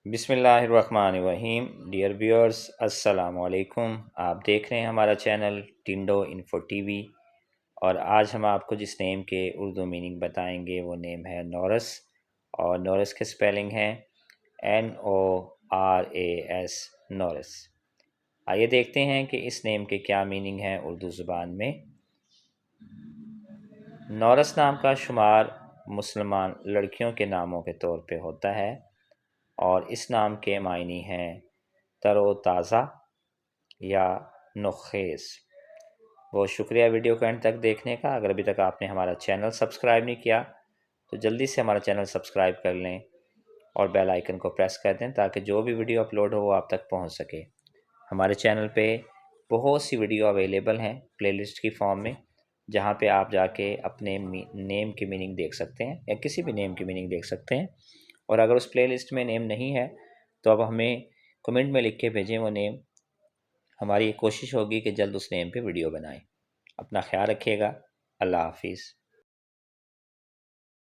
بسم اللہ الرحمن الرحیم۔ ڈیئر ویورز، السلام علیکم۔ آپ دیکھ رہے ہیں ہمارا channel Tando info T V, اور آج ہم آپ کو جس نیم کے اردو میننگ بتائیں گے وہ نیم ہے نورس، اور نورس کے سپیلنگ ہیں NORAS، نورس۔ آئیے دیکھتے ہیں کہ اس نیم کے کیا میننگ ہیں اردو زبان میں۔ نورس نام کا شمار مسلمان لڑکیوں کے ناموں کے طور پہ ہوتا ہے، اور اس نام کے معنی ہیں تر و تازہ یا نوخیز۔ بہت شکریہ ویڈیو کو اینڈ تک دیکھنے کا۔ اگر ابھی تک آپ نے ہمارا چینل سبسکرائب نہیں کیا تو جلدی سے ہمارا چینل سبسکرائب کر لیں اور بیل آئیکن کو پریس کر دیں تاکہ جو بھی ویڈیو اپلوڈ ہو وہ آپ تک پہنچ سکے۔ ہمارے چینل پہ بہت سی ویڈیو اویلیبل ہیں پلے لسٹ کی فارم میں، جہاں پہ آپ جا کے اپنے نیم کی میننگ دیکھ سکتے ہیں یا کسی بھی نیم کی میننگ دیکھ سکتے ہیں۔ اور اگر اس پلے لسٹ میں نیم نہیں ہے تو اب ہمیں کمنٹ میں لکھ کے بھیجیں وہ نیم، ہماری کوشش ہوگی کہ جلد اس نیم پہ ویڈیو بنائیں۔ اپنا خیال رکھیے گا۔ اللہ حافظ۔